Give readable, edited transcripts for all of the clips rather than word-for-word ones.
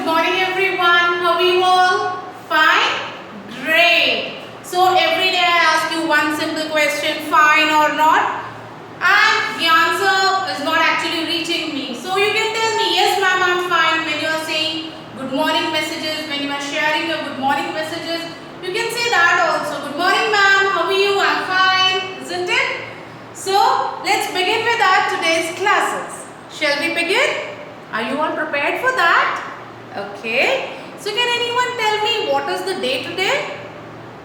good morning everyone. How are you all? Fine? Great. So every day I ask you one simple question, fine or not? And the answer is not actually reaching me. So you can tell me, yes ma'am, I'm fine. When you are saying good morning messages, when you are sharing your good morning messages, you can say that also. Good morning ma'am, how are you? I'm fine. Isn't it? So let's begin with our today's classes. Shall we begin? Are you all prepared for that? Okay. So can anyone tell me what is the day today?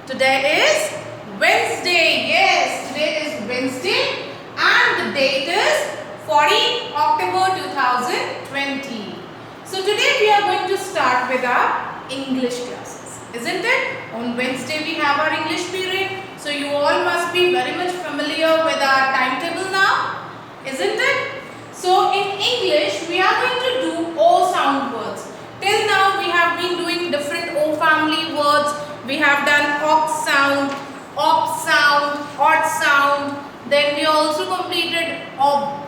Today is Wednesday. Yes, today is Wednesday and the date is 14 October 2020. So today we are going to start with our English classes. Isn't it? On Wednesday we have our English period. So you all must be very much familiar with our timetable now. Isn't it? So in English, we are going to do O sound words. Till now, we have been doing different O family words. We have done ox sound, op sound, odd sound. Then we also completed og,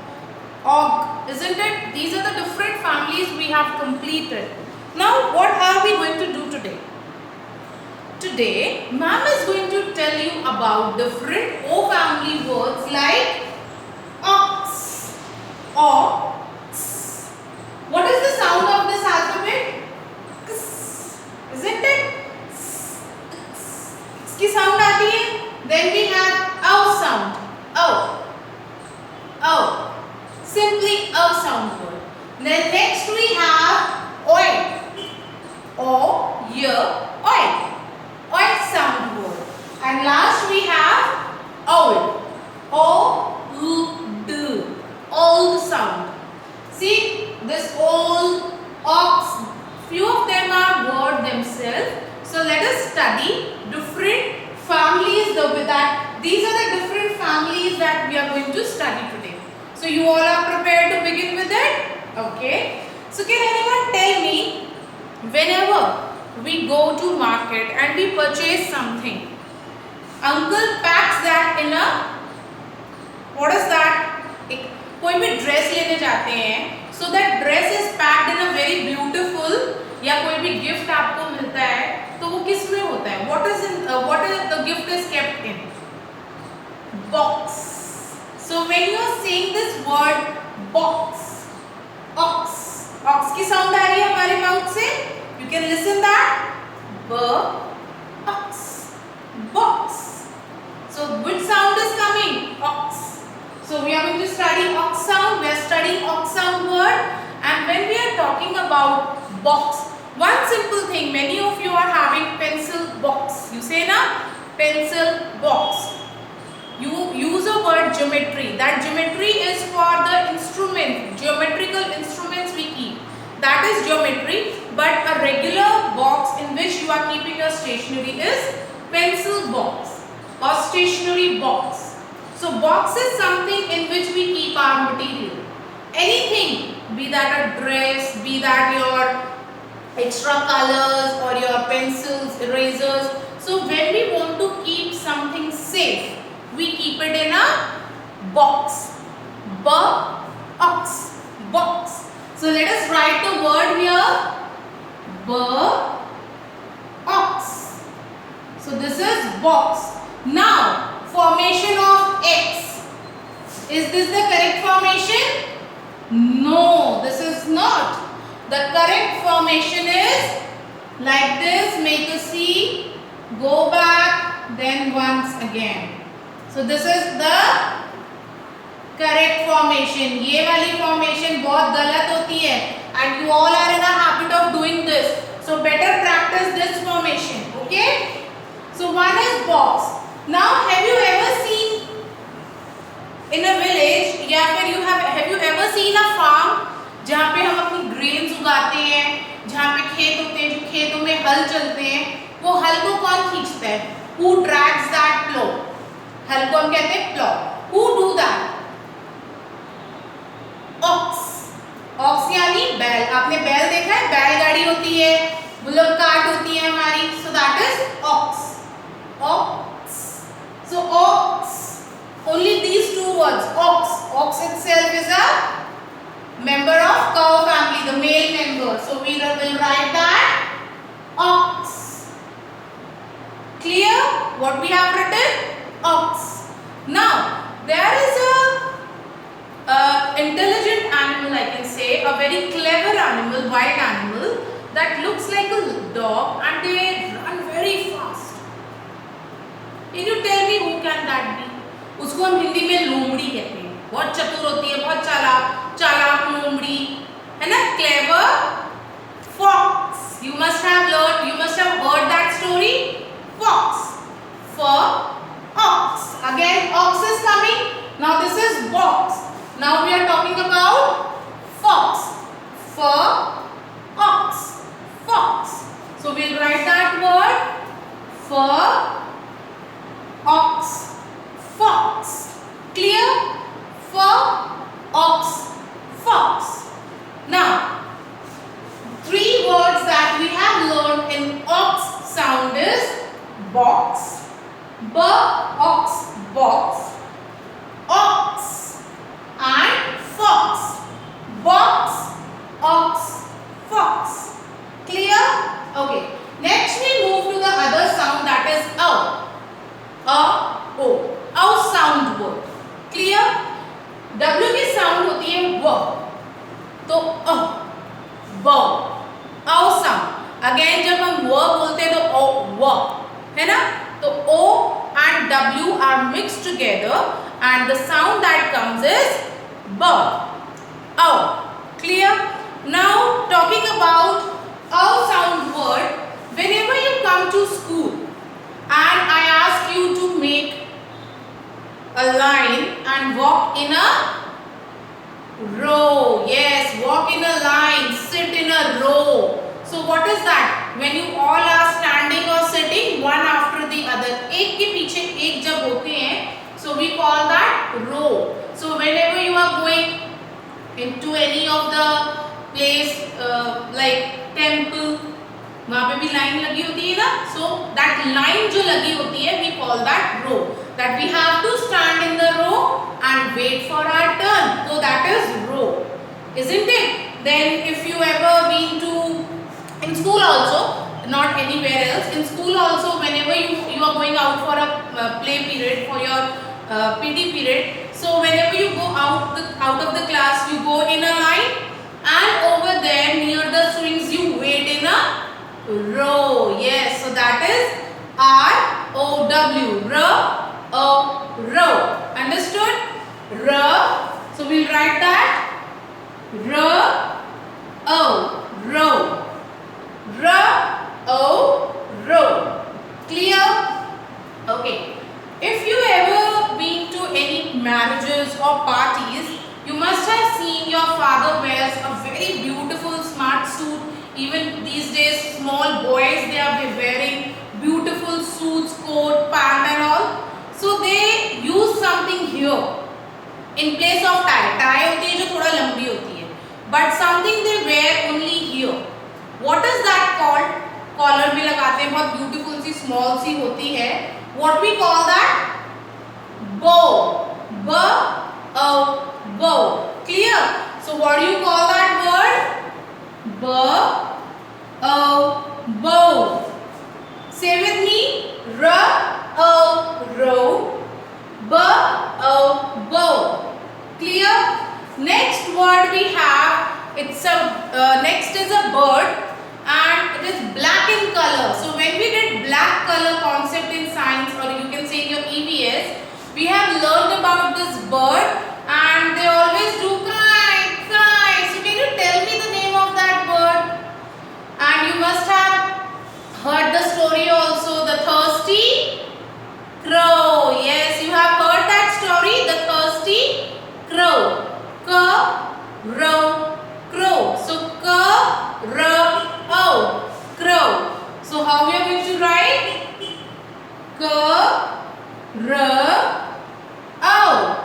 isn't it? These are the different families we have completed. Now, what are we going to do today? Today, ma'am is going to tell you about different O family words like ox. Ox. What is the sound of this alphabet? X. Isn't it? इसकी sound आती है. Then we have O sound. O. O. Simply O sound word. Then next we have oil. O, year, oil. Oil sound word. And last we have owl. O, d. Old sound. See this old, ox, few of them are word themselves. So let us study different families these are the different families that we are going to study today. So you all are prepared to begin with it? Okay. So can anyone tell me, whenever we go to market and we purchase something, uncle packs that in a, what is that? कोई भी dress लेने जाते हैं, so that dress is packed in a very beautiful, या कोई भी gift आपको मिलता है तो वो किस में होता है? What is the gift is kept in? Box. So when you are saying this word box, ox, ox की sound आ रही है हमारे mouth से? You can listen that. Ox, box. So which sound is coming? Ox. So we are going to study ox sound. We are studying ox sound word. And when we are talking about box, one simple thing, many of you are having pencil box. You say na? Pencil box. You use a word geometry. That geometry is for the instrument, geometrical instruments we keep. That is geometry. But a regular box in which you are keeping your stationery is pencil box or stationery box. So box is something in which we keep our material. Anything, be that a dress, be that your extra colors or your pencils, erasers. So when we want to keep something safe, we keep it in a box. Box. Box. So let us write the word here. Box. So this is box. Now, formation of X. Is this the correct formation? No, this is not. The correct formation is like this. Make a C, go back, then once again. So this is the correct formation. ये वाली formation बहुत गलत होती है. And you all are in a habit of doing this. So better practice this formation. Okay? So one is box. Now, have you ever seen in a village या फिर have you ever seen a farm जहाँ पे हम अपनी grains उगाते हैं, जहाँ पे खेत होते हैं, जो खेतों में हल चलते हैं, वो हल को कौन खींचता है? Who drags that plow? हल को हम कहते हैं plow. Who do that? Ox. Ox यानी बैल. आपने बैल देखा है? बैलगाड़ी होती है, बुलक कार्ट होती है हमारी. So that is ox. Ox. So ox, only these two words, ox. Ox itself is a member of cow family, the male member. together. So we will write that ox. Clear? What we have written? Ox. Now, there is a intelligent animal, I can say, a very clever animal, wild animal that looks like a dog and they run very fast. Can you tell me who can that be? उसको हम हिंदी में लोमड़ी कहते हैं. बहुत चतुर होती है, बहुत चालाक लोमड़ी, है ना? Clever fox. You must have heard that story. Fox. For ox. Again, ox is coming. Now this is box. Now we are talking about fox. For ox. Fox. So we'll write that word for ox. Fox. Clear? For ox. Fox. Now, three words that we have learned in ox sound is box, ox, box, ox, and fox. Box, ox, fox. Clear? Okay. Next we move to the other sound, that is o. O. O sound word. Clear? W की sound होती है w. तो w. O sound. Again जब हम w बोलते हैं तो o w, है ना? तो o and w are mixed together and the sound that comes is b. O. Clear? Now talking about o sound word, whenever you come to school and I ask you to make a line and walk in a row. Yes, walk in a line, sit in a row. So what is that? When you all are standing or sitting one after the other, एक के पीछे एक जब होते हैं, so we call that row. So whenever you are going into any of the place like temple, वहाँ पे भी लाइन लगी होती है ना? So that line जो लगी होती है, we call that row. That we have to stand in the row and wait for our turn. So that is row, isn't it? Then if you ever been to in school also, not anywhere else, in school also, whenever you are going out for a play period, for your PT period, so whenever you go out of the class, you go in a line and over there near the swings you wait in a row. Yes, so that is R-O-W. Row. Understood? So we'll write that row. Row. Clear? Okay. If you ever been to any marriages or parties, you must have seen your father wears a very beautiful smart suit. Even these days, small boys, they are wearing beautiful suits, coat, pant and all. So they use something here in place of tie. Tie होती है जो थोड़ा लंबी होती है. But something they wear only here. What is that called? Collar भी लगाते हैं, बहुत beautiful सी small सी होती है. What we call that? Bow. Bow. Clear? So what do you call that word? Bow. Say with me. Row. Bow. Clear? Next word we have, next is a bird and it is black in color. So when we did black color concept in science, or you can say in your EVS, we have learned about this bird and they always do cry. So can you tell me the name of that bird? And you must have heard the story also, the thirsty crow. Yes, you have heard that story, the thirsty crow. Crow. So crow. So how we are going to write?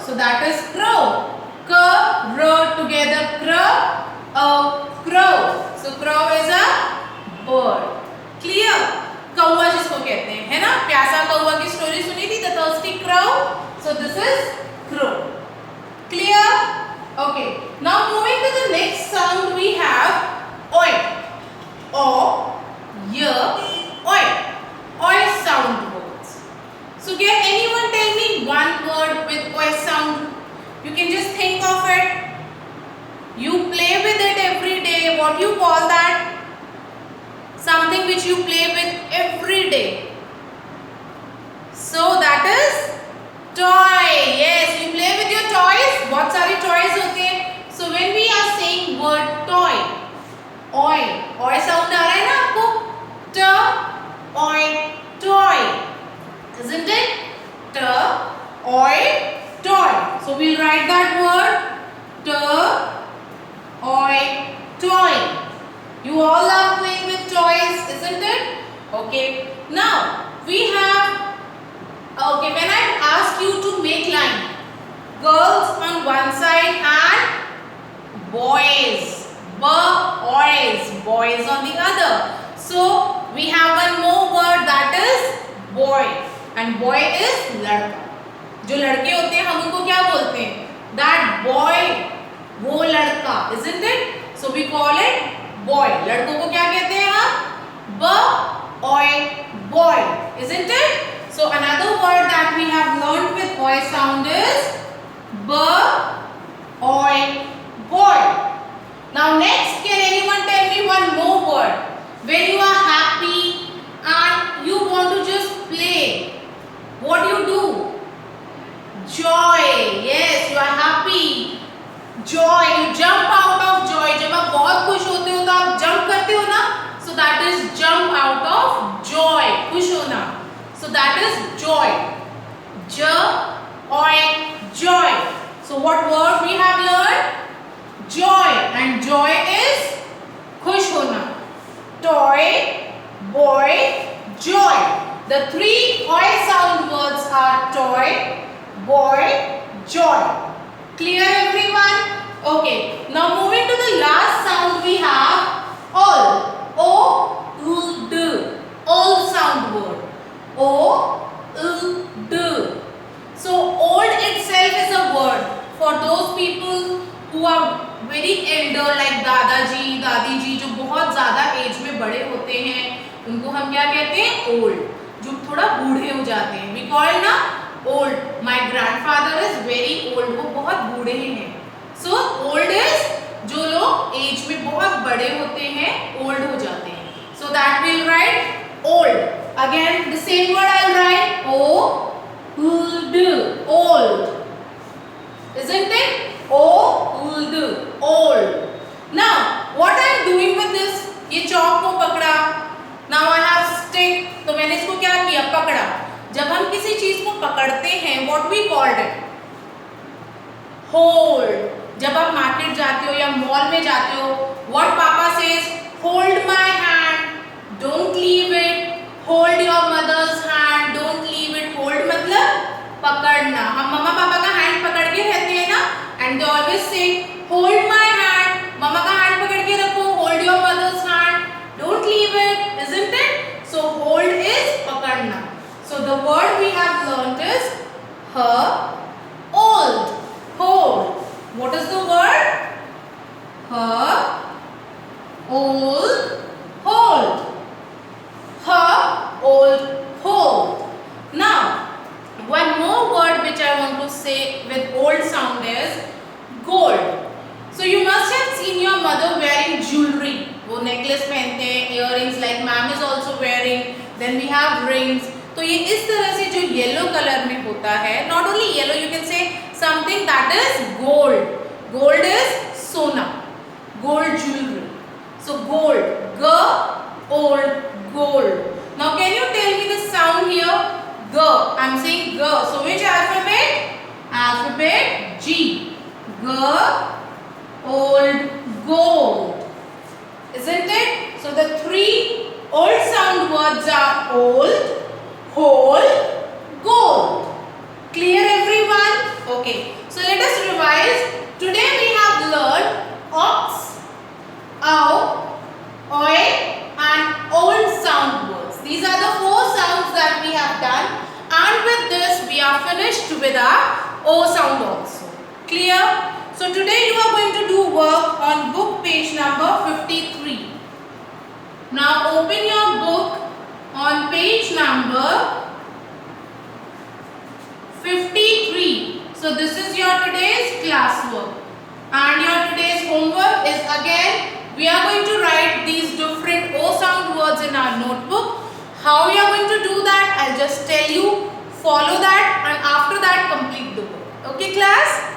So that is crow. Together crow. So crow is a bird. Clear? कौवा जिसको कहते हैं, है ना? प्यासा कौवा की story सुनी थी, the thirsty crow. So this is crow. Clear? Okay. Now moving to the next sound we have Oi. O, y, oi. Oi sound words. So can anyone tell me one word with oi sound? You can just think of it. You play with it every day. What you call that? Something which you play with every day. So that is toy. Yes, you play with your toys. बहुत सारे toys होते हैं. So when we are saying word toy, oi, oi sound आ रहा है ना आपको? T, oi, toy, isn't it? T, oi, toy. So we'll write that word. T, oi, toy. You all are playing with toys, isn't it? Okay. Now we have. Okay, when I ask you to make line, girls on one side and boys, boys on the other. So we have one more word, that is boy, and boy is लड़का. जो लड़के होते हैं हम उनको क्या बोलते हैं? That boy, वो लड़का, isn't it? So we call it boy. लड़कों को क्या कहते हैं हम? Boy, isn't it? So another word that we have learned with oi sound is boy. Now next, can anyone tell me one more word? When you are happy and you want to just play, what do you do? Joy. Yes, you are happy. Joy. You jump out of joy. जब आप बहुत खुश होते हो तो आप jump करते हो ना? So that is jump out of joy. खुश होना. So that is joy. Joy. So what word we have learned? Joy, and joy is खुश होना. Toy, boy, joy. The three oi sound words are toy, boy, joy. Clear everyone? Okay. Now moving to the last sound we have old. O-U-D. Old sound word. O-U-D. So old itself is a word for those people who are very elder like दादाजी, दादी जी, जो बहुत ज़्यादा as में बड़े होते हैं, उनको हम क्या कहते हैं? ओल्ड. जो थोड़ा बूढ़े हो जाते हैं, we call ना old. My grandfather is very old. वो बहुत बूढ़े हैं. So old is जो लोग एज में बहुत बड़े होते हैं, old हो जाते हैं. So that we'll write old. Again the same word I'll write old. Isn't it? Old. Now what I am doing with this? ये चौक को पकड़ा. Now I have stick. तो मैंने इसको क्या किया? पकड़ा. जब हम किसी चीज को पकड़ते हैं, what we called it? Hold. जब आप मार्केट जाते हो या मॉल में जाते हो, what पापा says? Hold my hand. Don't leave it. Hold your mother's hand. Don't leave it. Hold मतलब पकड़ना. हम मम्मा पापा का हैंड पकड़ के रहते हैं ना, and they always say hold my hand. मम्मा का हैंड पकड़ के रखो. Hold your mother's hand. Don't leave it, isn't it? So hold is पकड़ना. So the word we have learnt is old. Hold. What is the word? Old. Hold. Old. Hold. Now one more word which I want to say with old sound is gold. So you must have seen your mother wearing jewelry. वो necklace पहनते हैं, earrings like ma'am is also wearing. Then we have rings. तो ये इस तरह से जो yellow colour में होता है, not only yellow, you can say something that is gold. Gold is सोना. Gold jewelry. So gold. Old. Gold. Now can you tell me the sound here? G. I'm saying G. So which alphabet? Alphabet G. G. Old. Gold. Isn't it? So the three old sound words are old, hold, gold. Clear everyone? Okay. So let us revise. Today we have learned ox, ow, oi and old sound words. These are the four sounds that we have done, and with this we are finished with our O sound also. Clear? So today you are going to do work on book page number 53. Now open your book on page number 53. So this is your today's classwork. And your today's homework is again, we are going to write these different O sound words in our notebook. How we are going to do that, I'll just tell you. Follow that and after that complete the book. Okay class?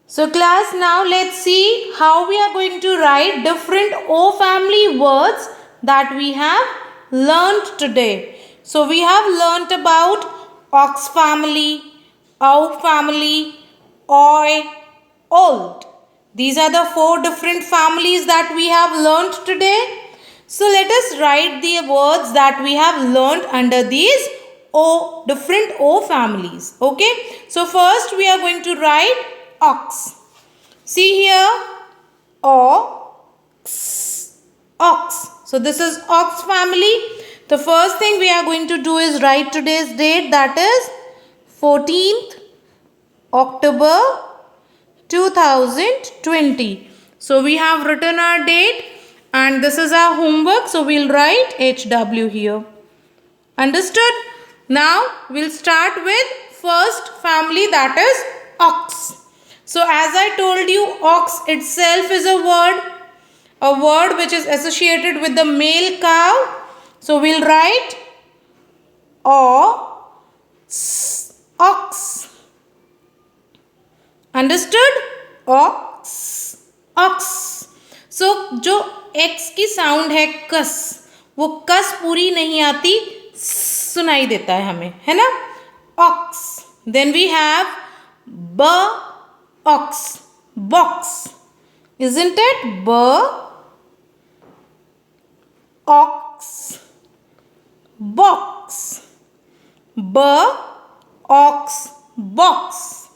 So class, now let's see how we are going to write different O family words that we have learnt today. So we have learnt about ox family, ow family, oi, old. These are the 4 different families that we have learnt today. So let us write the words that we have learnt under these O, different O families. Okay. So first we are going to write ox. See here, ox, ox. So this is ox family. The first thing we are going to do is write today's date, that is 14th October 2020. So we have written our date and this is our homework. So we'll write HW here. Understood? Now we'll start with first family, that is ox. So as I told you, ox itself is a word which is associated with the male cow. So we'll write ox. Understood? Ox, ox. So जो x की sound है कस, वो कस पूरी नहीं आती, सुनाई देता है हमें, है ना? Ox. Then we have ox, box, isn't it? Ox, box, ox, box.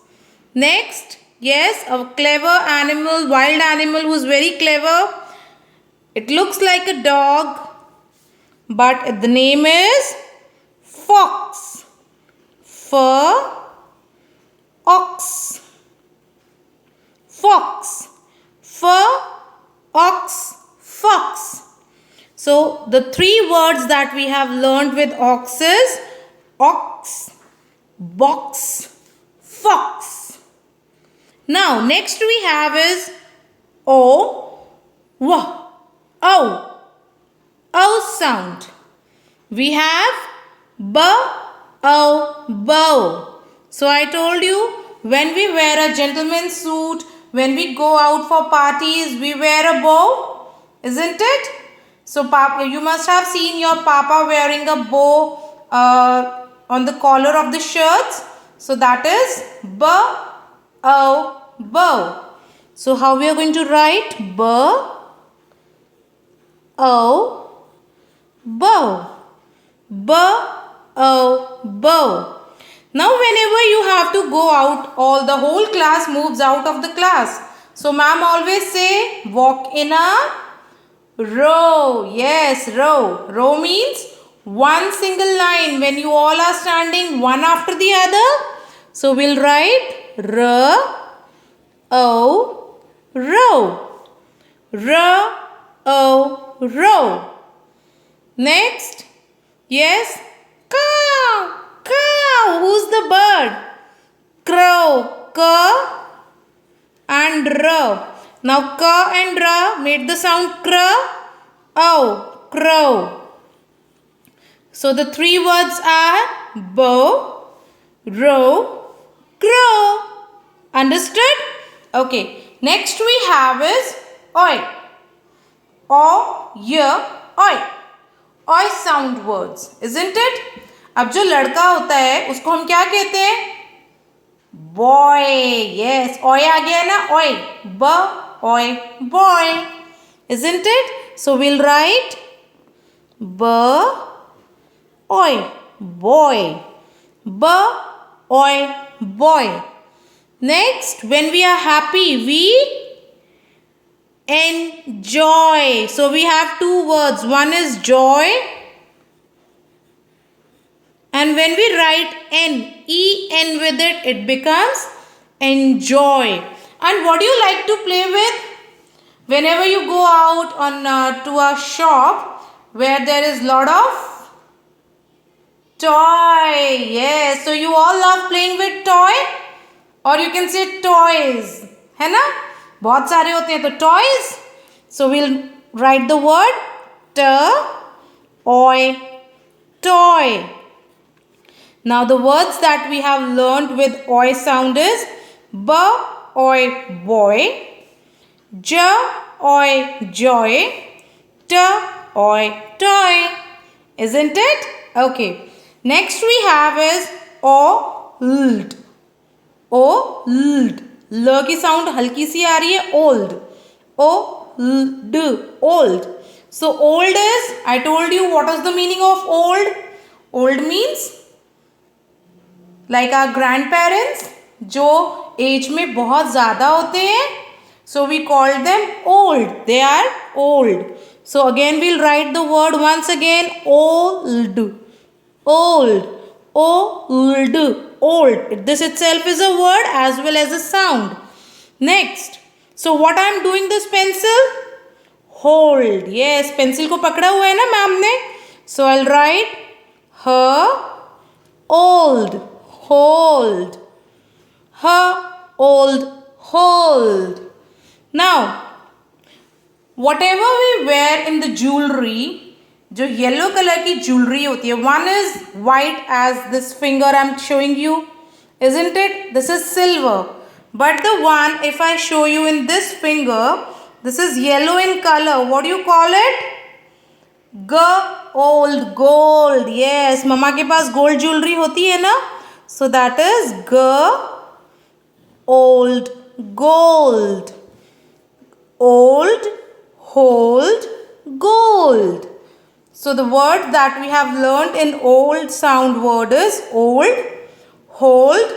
Next, yes, a clever animal, wild animal who's very clever. It looks like a dog, but the name is fox. Ox, fox, ox, fox. So the 3 words that we have learned with ox is ox, box, fox. Now next we have is o sound. We have bow. So I told you, when we wear a gentleman's suit, when we go out for parties, we wear a bow, isn't it? So Papa, you must have seen your Papa wearing a bow on the collar of the shirts. So that is bow. So how we are going to write bow? Bow. Now whenever you have to go out, the whole class moves out of the class. So ma'am always say walk in a row. Yes, row. Row means one single line when you all are standing one after the other. So we'll write row. Next, yes, cow. Who's the bird? Crow. K and r. Now k and r made the sound crow. So the 3 words are bow, row, crow. Understood? Okay. Next we have is oi. Oi sound words, isn't it? अब जो लड़का होता है उसको हम क्या कहते हैं? Boy. Yes, oi आ गया ना, oi. Boy. Isn't it? So we'll write oi, boy. Boy. Next, when we are happy, we enjoy. So we have 2 words. One is joy And when we write N, E-N with it, it becomes enjoy. And what do you like to play with? Whenever you go out on to a shop where there is lot of toy. Yes, so you all love playing with toy, or you can say toys, है ना? बहुत सारे होते हैं तो toys. So we'll write the word toy, toy. Now the words that we have learned with oi sound is oi boy, oi joy, oi toy. Isn't it? Okay. Next we have is old. Old. ल की sound हल्की सी आ रही है. Old. Old. Old. So old is, I told you what is the meaning of old. Old means like our grandparents जो as में बहुत ज़्यादा होते हैं. So we call them old. They are old. So again we'll write the word once again. Old. Old. Old. Old. This itself is a word as well as a sound. Next. So what I am doing this pencil? Hold. Yes, pencil को पकड़ा हुआ है ना ma'am ने. So I'll write her old. Hold. Her old. Hold. Now, whatever we wear in the jewelry, जो yellow colour की jewellery होती है, one is white as this finger I am showing you, isn't it? This is silver. But the one, if I show you in this finger, this is yellow in color. What do you call it? Gold. Gold. Yes, मम्मा के पास gold jewellery होती है ना. So that is old. Gold. Old, hold, gold. So the word that we have learned in old sound word is old, hold,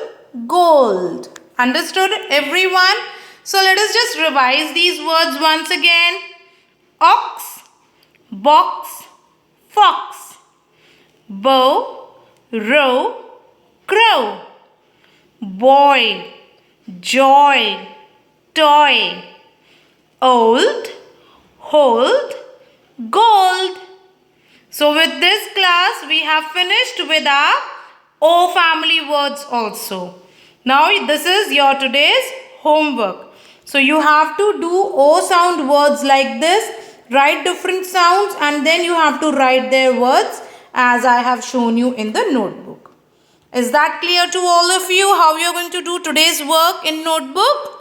gold. Understood everyone? So let us just revise these words once again. Ox, box, fox, bow, row, crow, boy, joy, toy, old, hold, gold. So with this class we have finished with our O family words also. Now this is your today's homework. So you have to do O sound words like this, write different sounds, and then you have to write their words as I have shown you in the notebook. Is that clear to all of you how you are going to do today's work in notebook?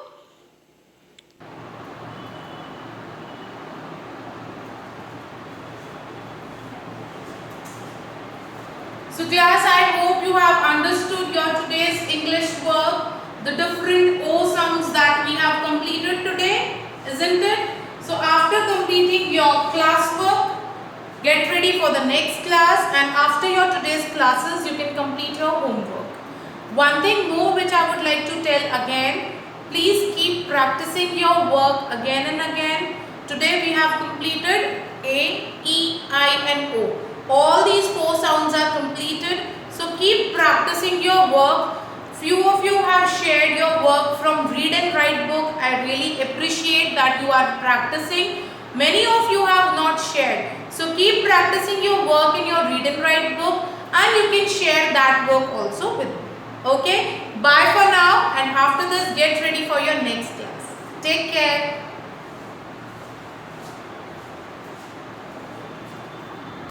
So class, I hope you have understood your today's English work, the different O sounds that we have completed today, isn't it? So after completing your classwork, get ready for the next class, and after your today's classes, you can complete your homework. One thing more which I would like to tell again, please keep practicing your work again and again. Today we have completed A, E, I and O. All these 4 sounds are completed. So keep practicing your work. Few of you have shared your work from read and write book. I really appreciate that you are practicing. Many of you have not shared. So keep practicing your work in your read and write book, and you can share that work also with me. Okay? Bye for now, and after this get ready for your next class. Take care.